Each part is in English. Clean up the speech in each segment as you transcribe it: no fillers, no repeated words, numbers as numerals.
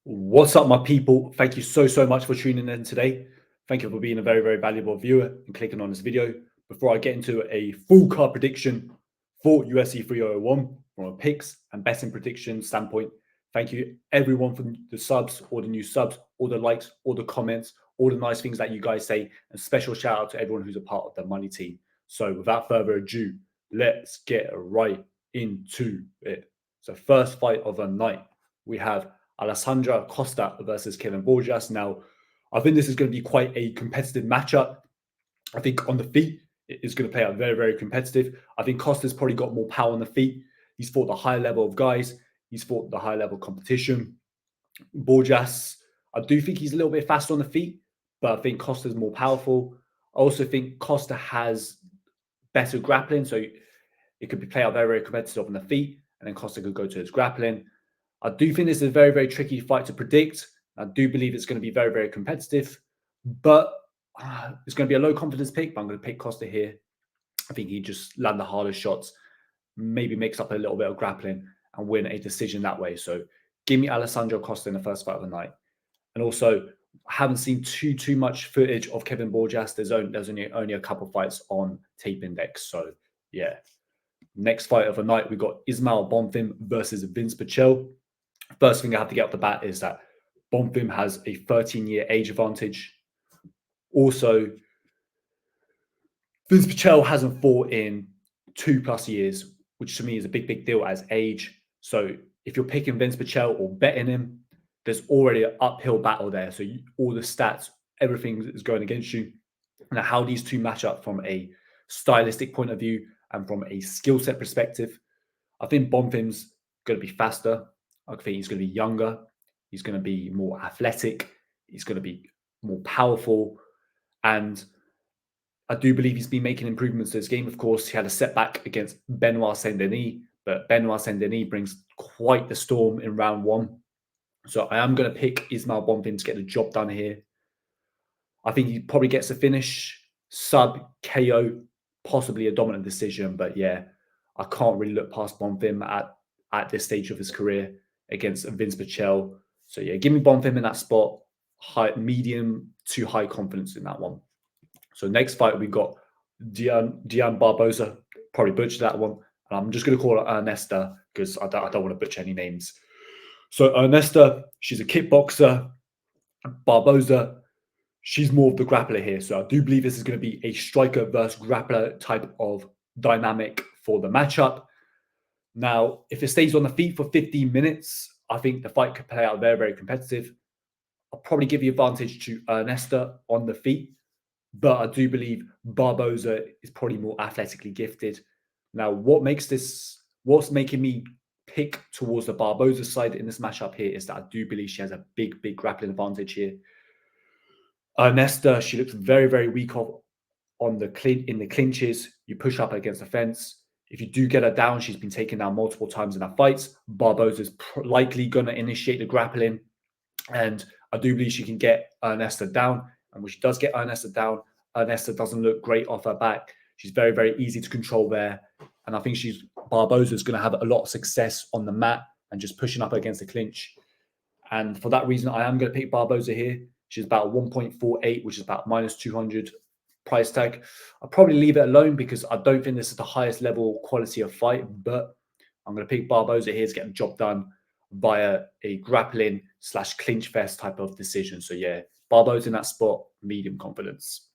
What's up, my people? Thank you so much for tuning in today. Thank you for being a very valuable viewer and clicking on this video. Before I get into a full card prediction for UFC 301 from a picks and betting prediction standpoint, thank you everyone for the subs, all the new subs, all the likes, all the comments, all the nice things that you guys say, and special shout out to everyone who's a part of the money team. So without further ado, let's get right into it. So first fight of the night, we have Alexandre Costa versus Kevin Borjas. Now, I think this is going to be quite a competitive matchup. I think on the feet, it is going to play out very competitive. I think Costa's probably got more power on the feet. He's fought the high level of guys. He's fought the high level competition. Borjas, I do think he's a little bit faster on the feet, but I think Costa's more powerful. I also think Costa has better grappling, so it could be play out very competitive on the feet, and then Costa could go to his grappling. I do think this is a very tricky fight to predict. I do believe it's going to be very competitive, but it's going to be a low confidence pick, but I'm going to pick Costa here. I think he just land the hardest shots, maybe makes up a little bit of grappling and win a decision that way. So give me Alessandro Costa in the first fight of the night. And also, I haven't seen too much footage of Kevin Borjas. There's only a couple fights on Tape Index. So yeah. Next fight of the night, we got ISMAEL BONFIM versus Vinc PICHEL. First thing I have to get off the bat is that BONFIM has a 13-year age advantage. Also, Vinc PICHEL hasn't fought in 2+ years, which to me is a big deal as age. So if you're picking Vinc PICHEL or betting him, there's already an uphill battle there. So all the stats, everything is going against you. Now, how these two match up from a stylistic point of view and from a skill set perspective, I think BONFIM's going to be faster. I think he's going to be younger. He's going to be more athletic. He's going to be more powerful. And I do believe he's been making improvements to his game. Of course, he had a setback against Benoit Saint-Denis, but Benoit Saint-Denis brings quite the storm in round 1. So I am going to pick ISMAEL BONFIM to get the job done here. I think he probably gets a finish, sub, KO, possibly a dominant decision. But yeah, I can't really look past BONFIM at this stage of his career against Vinc PICHEL. So yeah, give me BONFIM in that spot. Medium to high confidence in that one. So next fight, we've got DIONE BARBOSA. Probably butchered that one. And I'm just going to call it ERNESTA because I don't want to butcher any names. So ERNESTA, she's a kickboxer. Barbosa, she's more of the grappler here. So I do believe this is going to be a striker versus grappler type of dynamic for the matchup. Now, if it stays on the feet for 15 minutes, I think the fight could play out very competitive. I'll probably give the advantage to ERNESTA on the feet, but I do believe Barbosa is probably more athletically gifted. Now, what's making me pick towards the Barbosa side in this matchup here is that I do believe she has a big grappling advantage here. ERNESTA, she looks very weak in the clinches. You push up against the fence. If you do get her down, she's been taken down multiple times in her fights. Barbosa is likely going to initiate the grappling, and I do believe she can get ERNESTA down. And when she does get ERNESTA down, ERNESTA doesn't look great off her back. She's very easy to control there, and I think Barbosa is going to have a lot of success on the mat and just pushing up against the clinch. And for that reason, I am going to pick Barbosa here. She's about 1.48, which is about -200 price tag. I'll probably leave it alone because I don't think this is the highest level quality of fight, but I'm going to pick Barbosa here to get the job done via a grappling / clinch fest type of decision. So yeah, Barbosa in that spot, medium confidence.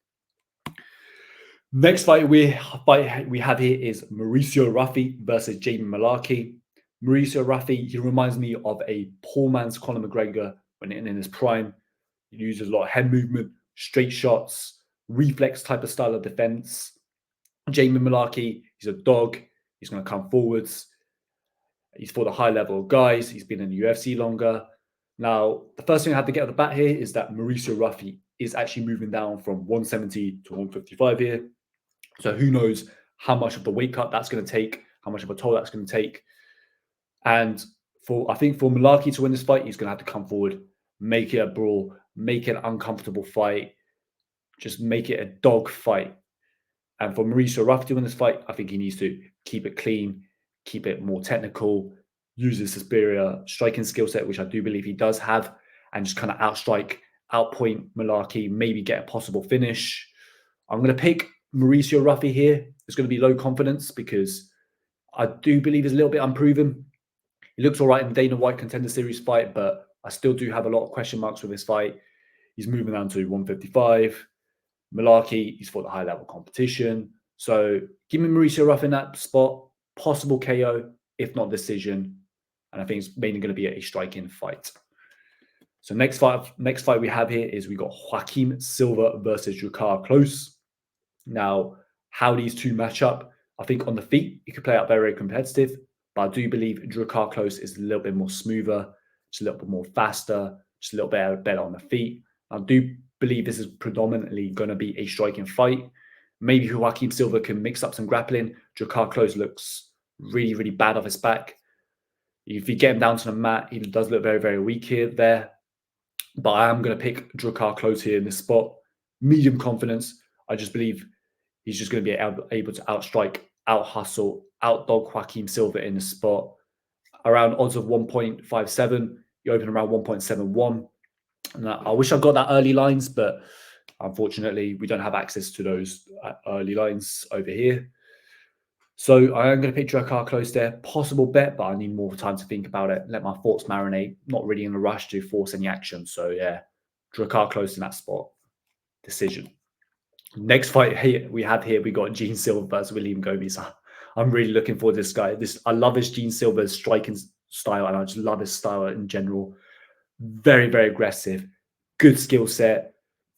Next fight we have here is Mauricio Ruffy versus Jamie Mullarkey. Mauricio Ruffy, he reminds me of a poor man's Conor McGregor when in his prime. He uses a lot of head movement, straight shots, reflex type of style of defense. Jamie Mullarkey, he's a dog. He's going to come forwards. He's fought a high level of guys. He's been in the UFC longer. Now, the first thing I have to get at the bat here is that Mauricio Ruffy is actually moving down from 170 to 155 here. So who knows how much of the weight cut that's going to take, how much of a toll that's going to take. And I think for Mullarkey to win this fight, he's going to have to come forward, make it a brawl, make it an uncomfortable fight, just make it a dog fight. And for Mauricio Ruffy to win this fight, I think he needs to keep it clean, keep it more technical, use his superior striking skill set, which I do believe he does have, and just kind of outstrike, outpoint Mullarkey, maybe get a possible finish. I'm going to pick Mauricio Ruffy here. It's going to be low confidence because I do believe he's a little bit unproven. He looks all right in the Dana White Contender Series fight, but I still do have a lot of question marks with this fight. He's moving down to 155. Mullarkey, he's fought the high level competition. So give me Mauricio Ruffy in that spot. Possible KO, if not decision. And I think it's mainly going to be a striking fight. So next fight we have here is we got Joaquim Silva versus DRAKKAR Klose. Now, how these two match up, I think on the feet, it could play out very, very competitive. But I do believe DRAKKAR Klose is a little bit more smoother, just a little bit more faster, just a little bit better on the feet. I do believe this is predominantly going to be a striking fight. Maybe Joaquim Silva can mix up some grappling. DRAKKAR Klose looks really, really bad off his back. If you get him down to the mat, he does look very, very weak there. But I am going to pick DRAKKAR Klose here in this spot. Medium confidence. I just believe he's just going to be able to outstrike, out-hustle, out-dog Joaquim Silva in the spot. Around odds of 1.57. You open around 1.71. And I wish I got that early lines, but unfortunately, we don't have access to those early lines over here. So I am going to pick DRAKKAR Klose there. Possible bet, but I need more time to think about it. Let my thoughts marinate. Not really in a rush to force any action. So yeah, DRAKKAR Klose in that spot. Decision. Next fight here we got Gene Silva versus William Gomis. I'm really looking forward to this guy. I love this Gene Silva's striking style, and I just love his style in general. Very, very aggressive. Good skill set.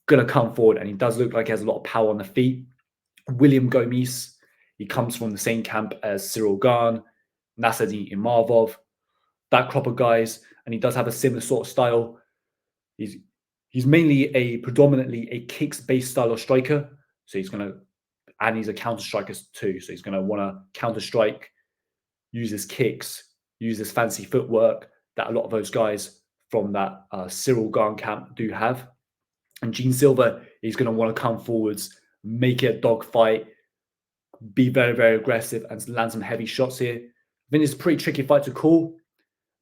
Gonna come forward, and he does look like he has a lot of power on the feet. William Gomis, he comes from the same camp as Cyril Gane, Nasruddin Imavov, that crop of guys, and he does have a similar sort of style. He's mainly predominantly a kicks-based style of striker. So he's a counter striker too. So he's gonna want to counter strike, use his kicks, use his fancy footwork that a lot of those guys from that Cyril Gane camp do have. And Gene Silva is going to want to come forwards, make it a dog fight, be very, very aggressive, and land some heavy shots here. I think it's a pretty tricky fight to call.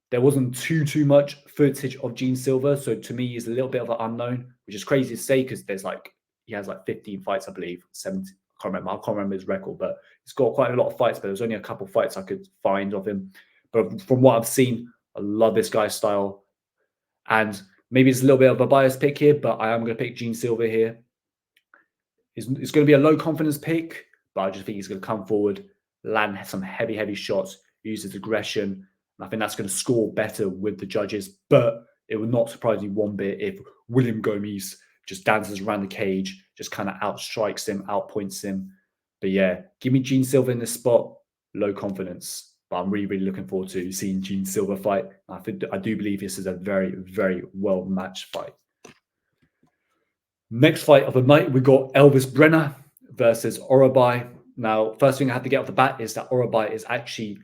There wasn't too much footage of Gene Silva, so to me, he's a little bit of an unknown, which is crazy to say because he has 15 fights, I believe, 17. I can't remember his record, but he's got quite a lot of fights. But there's only a couple of fights I could find of him. But from what I've seen, I love this guy's style, and maybe it's a little bit of a biased pick here, but I am going to pick Gene Silva here. It's going to be a low confidence pick, but I just think he's going to come forward, land some heavy shots, use his aggression. And I think that's going to score better with the judges. But it would not surprise me one bit if William Gomis just dances around the cage, just kind of outstrikes him, outpoints him. But yeah, give me Gene Silva in this spot. Low confidence. But I'm really, really looking forward to seeing Gene Silva fight. I do believe this is a very, very well-matched fight. Next fight of the night, we got Elves BRENER versus OROLBAI. Now, first thing I have to get off the bat is that OROLBAI is actually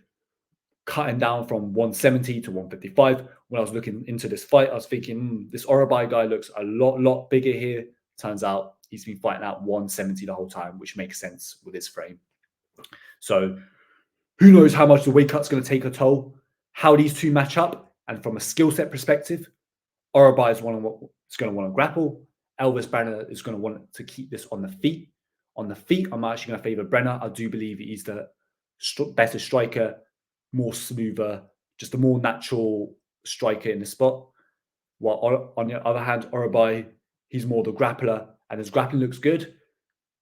cutting down from 170 to 155. When I was looking into this fight, I was thinking, this OROLBAI guy looks a lot bigger here. Turns out he's been fighting at 170 the whole time, which makes sense with his frame. So who knows how much the weight cut's going to take a toll, how these two match up. And from a skill set perspective, OROLBAI is going to want to grapple. Elves BRENER is going to want to keep this on the feet. On the feet, I'm actually going to favor BRENER. I do believe he's the better striker, more smoother, just a more natural striker in the spot. While on the other hand, OROLBAI, he's more the grappler, and his grappling looks good.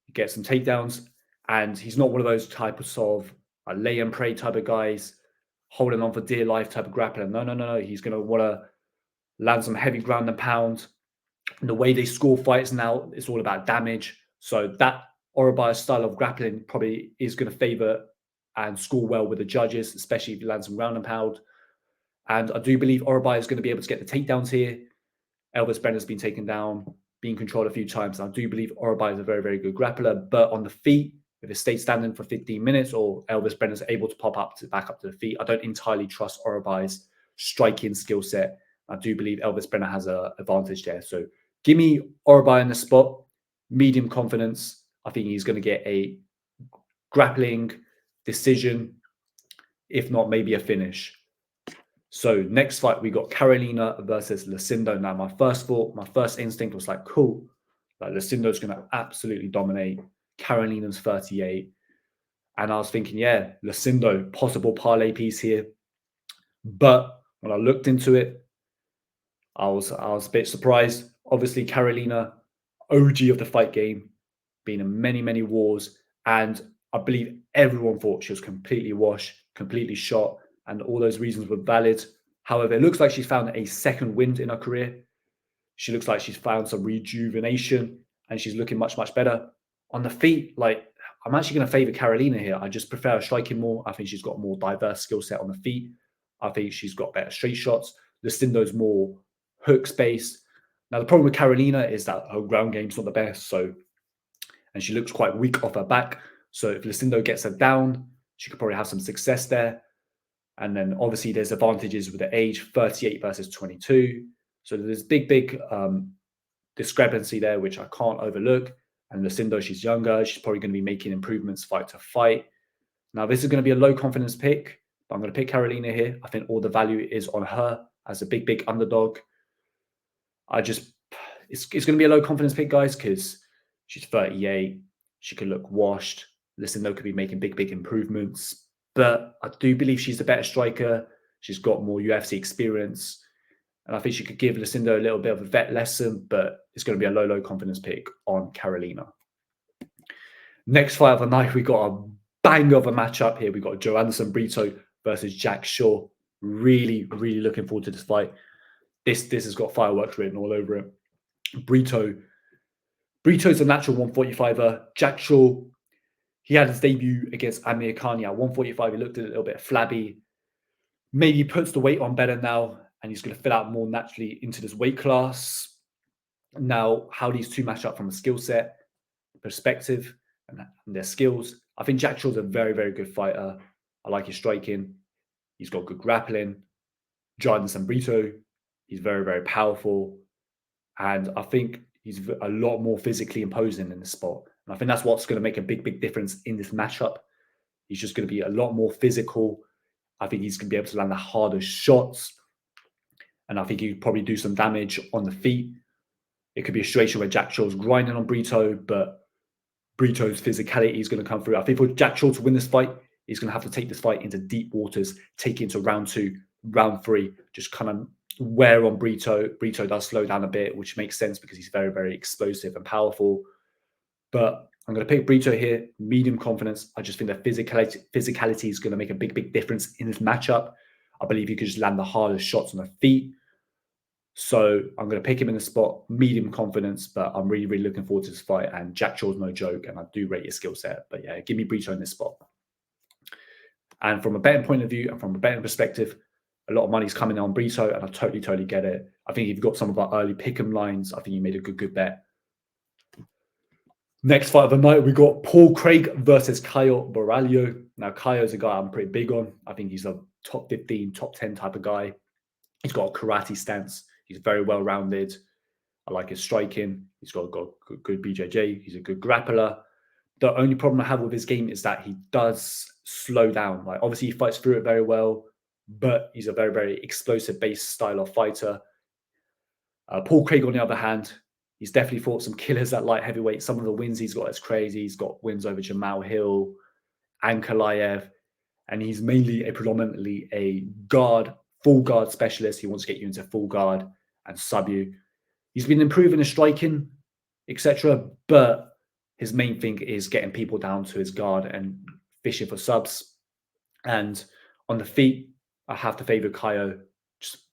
He gets some takedowns, and he's not one of those types of lay and pray type of guys, holding on for dear life type of grappler. No. He's going to want to land some heavy ground and pound. And the way they score fights now, it's all about damage. So that OROLBAI style of grappling probably is going to favor and score well with the judges, especially if he lands some ground and pound. And I do believe OROLBAI is going to be able to get the takedowns here. Elves BRENER's been taken down, being controlled a few times. I do believe OROLBAI is a very, very good grappler, but on the feet, if it stays standing for 15 minutes or Elves BRENER's able to pop up back up to the feet, I don't entirely trust OROLBAI's striking skill set. I do believe Elves BRENER has an advantage there. So give me OROLBAI in the spot, medium confidence. I think he's going to get a grappling decision, if not maybe a finish. So next fight, we got Karolina versus LUCINDO. Now, my first instinct was like, cool. Like LUCINDO's going to absolutely dominate. Karolina's 38. And I was thinking, yeah, LUCINDO, possible parlay piece here. But when I looked into it, I was a bit surprised. Obviously, Karolina, OG of the fight game, been in many wars, and I believe everyone thought she was completely washed, completely shot, and all those reasons were valid. However, it looks like she's found a second wind in her career. She looks like she's found some rejuvenation, and she's looking much better on the feet. Like, I'm actually going to favor Karolina here. I just prefer her striking more. I think she's got a more diverse skill set on the feet. I think she's got better straight shots. LUCINDO's more hooks based. Now, the problem with Karolina is that her ground game's not the best. And she looks quite weak off her back. So if LUCINDO gets her down, she could probably have some success there. And then obviously there's advantages with the age, 38 versus 22. So there's big discrepancy there, which I can't overlook. And LUCINDO, she's younger. She's probably going to be making improvements fight to fight. Now, this is going to be a low confidence pick, but I'm going to pick Karolina here. I think all the value is on her as a big underdog. It's going to be a low confidence pick, guys, because she's 38. She could look washed. LUCINDO could be making big improvements. But I do believe she's the better striker. She's got more UFC experience. And I think she could give LUCINDO a little bit of a vet lesson, but it's going to be a low confidence pick on Karolina. Next fight of the night, we got a bang of a matchup here. We got Joanderson BRITO versus Jack Shaw. Really looking forward to this fight. This has got fireworks written all over it. Brito's a natural 145er. Jack Shaw, he had his debut against Amir Khan at 145. He looked a little bit flabby. Maybe he puts the weight on better now, and he's going to fit out more naturally into this weight class. Now, how these two match up from a skill set perspective and their skills, I think Jack Shaw's a very good fighter. I like his striking. He's got good grappling. Joanderson BRITO, he's very powerful. And I think he's a lot more physically imposing in this spot. And I think that's what's going to make a big difference in this matchup. He's just going to be a lot more physical. I think he's going to be able to land the hardest shots. And I think he could probably do some damage on the feet. It could be a situation where Jack Shaw's grinding on BRITO, but BRITO's physicality is going to come through. I think for Jack Shaw to win this fight, he's going to have to take this fight into deep waters, take it into round 2, round 3, just kind of wear on BRITO. BRITO does slow down a bit, which makes sense because he's very explosive and powerful. But I'm going to pick BRITO here, medium confidence. I just think that physicality is going to make a big difference in this matchup. I believe he could just land the hardest shots on the feet. So I'm going to pick him in the spot, medium confidence, but I'm really looking forward to this fight. And Jack Shaw's no joke, and I do rate his skill set. But yeah, give me BRITO in this spot. And from a betting point of view and from a betting perspective, a lot of money's coming on BRITO, and I totally get it. I think you've got some of our early pick'em lines. I think you made a good bet. Next fight of the night, we got Paul Craig versus Caio Borralho. Now, Caio's a guy I'm pretty big on. I think he's a top 15, top 10 type of guy. He's got a karate stance. He's very well-rounded. I like his striking. He's got good BJJ. He's a good grappler. The only problem I have with his game is that he does slow down. Like, obviously, he fights through it very well, but he's a very explosive-based style of fighter. Paul Craig, on the other hand, he's definitely fought some killers at light heavyweight. Some of the wins he's got is crazy. He's got wins over Jamal Hill, Ankalaev, and he's mainly predominantly a full guard specialist. He wants to get you into full guard and sub you. He's been improving his striking, etc. But his main thing is getting people down to his guard and fishing for subs. And on the feet, I have to favor Caio.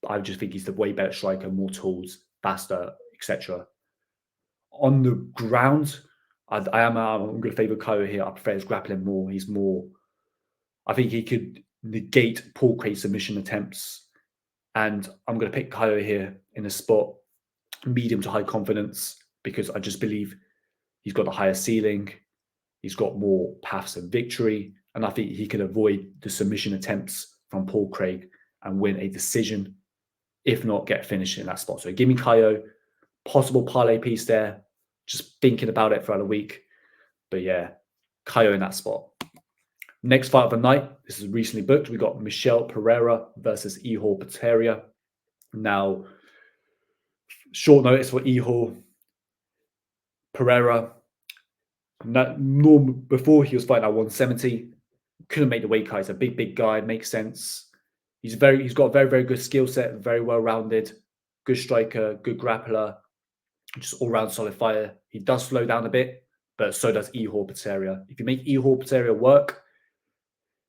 I just think he's the way better striker, more tools, faster, etc. On the ground, I'm going to favor Caio here. I prefer his grappling more. He's more. I think he could negate Paul Craig's submission attempts. And I'm going to pick Caio here in a spot, medium to high confidence, because I just believe he's got a higher ceiling. He's got more paths of victory. And I think he can avoid the submission attempts from Paul Craig and win a decision, if not get finished in that spot. So give me Caio, possible parlay piece there. Just thinking about it throughout the week. But yeah, Caio in that spot. Next fight of the night, this is recently booked. We got Michel Pereira versus Ihor Potieria. Now, short notice for Ihor Pereira. Before he was fighting at 170, couldn't make the weight cut. He's a big guy. Makes sense. He's got a very good skill set. Very well rounded. Good striker. Good grappler. Just all round solid fighter. He does slow down a bit, but so does Ihor Potieria. If you make Ihor Potieria work,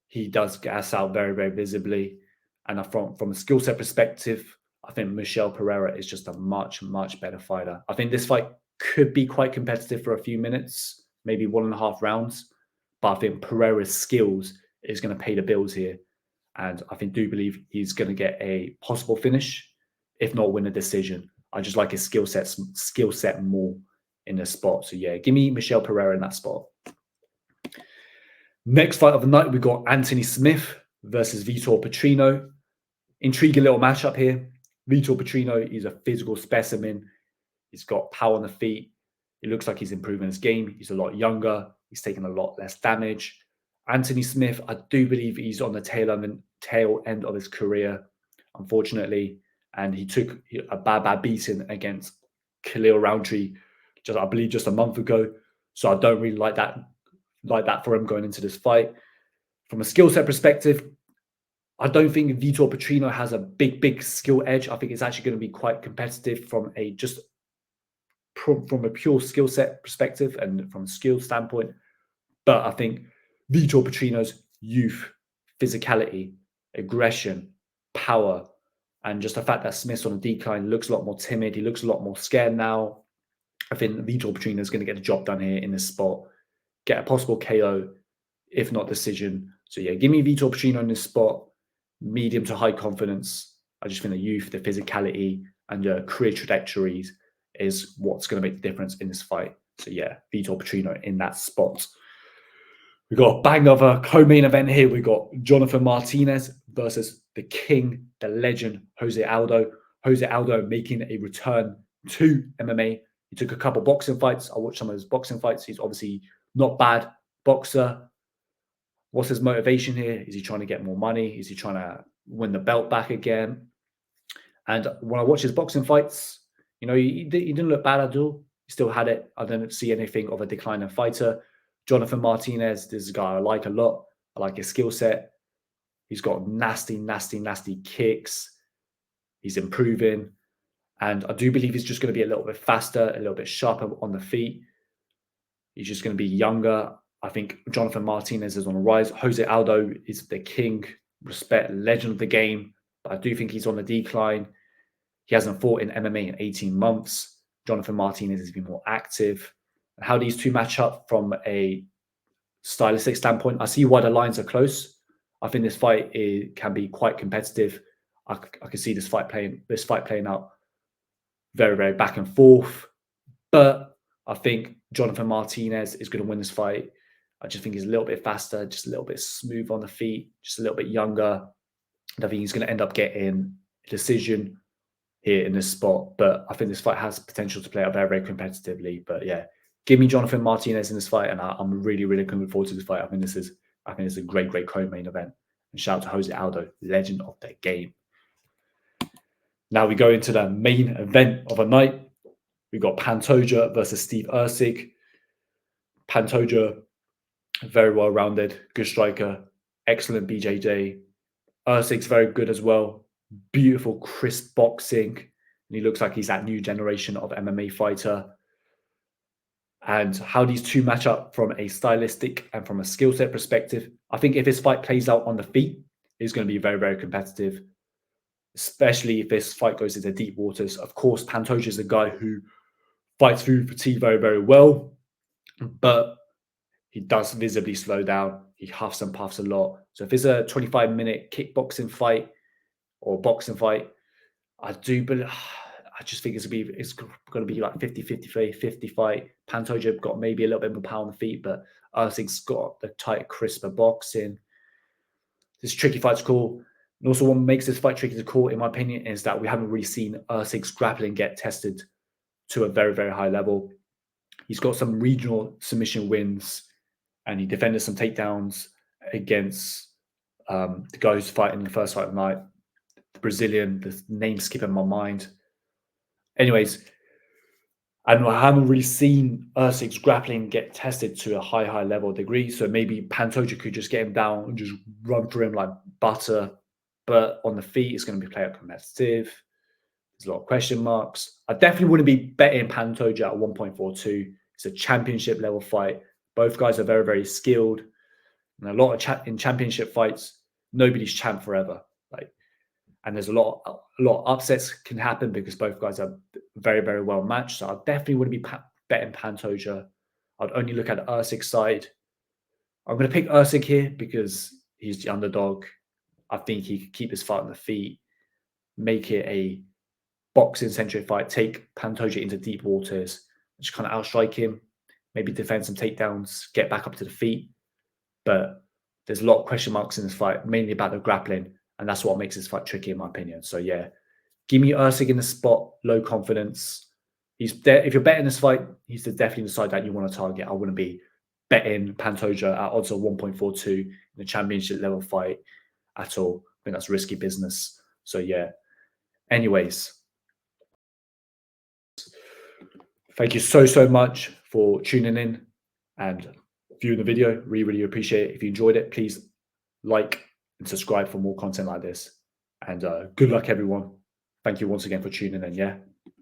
he does gas out very visibly. And from a skill set perspective, I think Michel Pereira is just a much better fighter. I think this fight could be quite competitive for a few minutes, maybe 1.5 rounds. But I think Pereira's skills is going to pay the bills here. And I do believe he's going to get a possible finish, if not win a decision. I just like his skill set more in this spot. So yeah, give me Michel Pereira in that spot. Next fight of the night, we got Anthony Smith versus Vitor Petrino. Intriguing little matchup here. Vitor Petrino is a physical specimen. He's got power on the feet. It looks like he's improving his game. He's a lot younger. He's taking a lot less damage. Anthony Smith, I do believe he's on the tail end of his career, unfortunately. And he took a bad beating against Khalil Roundtree, I believe just a month ago. So I don't really like that for him going into this fight. From a skill set perspective, I don't think Vitor Petrino has a big skill edge. I think it's actually going to be quite competitive from a pure skill set perspective and from a skill standpoint. But I think Vitor Petrino's youth, physicality, aggression, power, and just the fact that Smith's on a decline, looks a lot more timid. He looks a lot more scared now. I think Vitor Petrino is going to get the job done here in this spot. Get a possible KO, if not decision. So yeah, give me Vitor Petrino in this spot. Medium to high confidence. I just think the youth, the physicality, and the career trajectories is what's going to make the difference in this fight. So yeah, Vitor Petrino in that spot. We got a bang of a co-main event here. We got Jonathan Martinez versus the king, the legend, Jose Aldo. Jose Aldo making a return to MMA. He took a couple boxing fights. I watched some of his boxing fights. He's obviously not bad boxer. What's his motivation here? Is he trying to get more money? Is he trying to win the belt back again? And when I watch his boxing fights, you know, he didn't look bad at all. He still had it. I didn't see anything of a declining fighter. Jonathan Martinez, this is a guy I like a lot. I like his skill set. He's got nasty kicks. He's improving. And I do believe he's just going to be a little bit faster, a little bit sharper on the feet. He's just going to be younger. I think Jonathan Martinez is on the rise. Jose Aldo is the king, respect, legend of the game. But I do think he's on the decline. He hasn't fought in MMA in 18 months. Jonathan Martinez has been more active. And how these two match up from a stylistic standpoint, I see why the lines are close. I think this fight can be quite competitive. I can see this fight playing out very back and forth. But I think Jonathan Martinez is going to win this fight. I just think he's a little bit faster, just a little bit smooth on the feet, just a little bit younger. And I think he's going to end up getting a decision here in this spot. But I think this fight has potential to play out very competitively. But yeah, give me Jonathan Martinez in this fight, and I'm really looking forward to this fight. I think this is a great co-main event. And shout out to Jose Aldo, legend of the game. Now we go into the main event of the night. We got Pantoja versus Steve Erceg. Pantoja, very well rounded, good striker, excellent BJJ. Erceg's very good as well. Beautiful, crisp boxing. And he looks like he's that new generation of MMA fighter. And how these two match up from a stylistic and from a skill set perspective, I think if this fight plays out on the feet, it's going to be very competitive, especially if this fight goes into deep waters. Of course, Pantoja is a guy who fights through fatigue very well, but he does visibly slow down. He huffs and puffs a lot. So if it's a 25-minute kickboxing fight or boxing fight, I just think it's going to be like 50 fight. Pantoja got maybe a little bit more power on the feet, but Erceg's got the tight, crisper boxing. This tricky fight to call. And also what makes this fight tricky to call, in my opinion, is that we haven't really seen Erceg's grappling get tested to a very high level. He's got some regional submission wins, and he defended some takedowns against the guy who's fighting the first fight of the night, the Brazilian, the name's skipping my mind. Anyways, and I haven't really seen Erceg's grappling get tested to a high level degree. So maybe Pantoja could just get him down and just run through him like butter. But on the feet, it's going to be player competitive. There's a lot of question marks. I definitely wouldn't be betting Pantoja at 1.42. It's a championship level fight. Both guys are very skilled. And a lot of in championship fights, nobody's champ forever. And there's a lot of upsets can happen because both guys are very well matched. So I definitely wouldn't be betting Pantoja. I'd only look at the Erceg side. I'm going to pick Erceg here because he's the underdog. I think he could keep his fight on the feet, make it a boxing-centric fight, take Pantoja into deep waters, just kind of outstrike him, maybe defend some takedowns, get back up to the feet. But there's a lot of question marks in this fight, mainly about the grappling. And that's what makes this fight tricky, in my opinion. So, yeah, give me Erceg in the spot, low confidence. If you're betting this fight, he's definitely the side that you want to target. I wouldn't be betting Pantoja at odds of 1.42 in a championship level fight at all. I think that's risky business. So, yeah. Anyways, thank you so much for tuning in and viewing the video. Really appreciate it. If you enjoyed it, please like and subscribe for more content like this. And good luck, everyone. Thank you once again for tuning in. Yeah.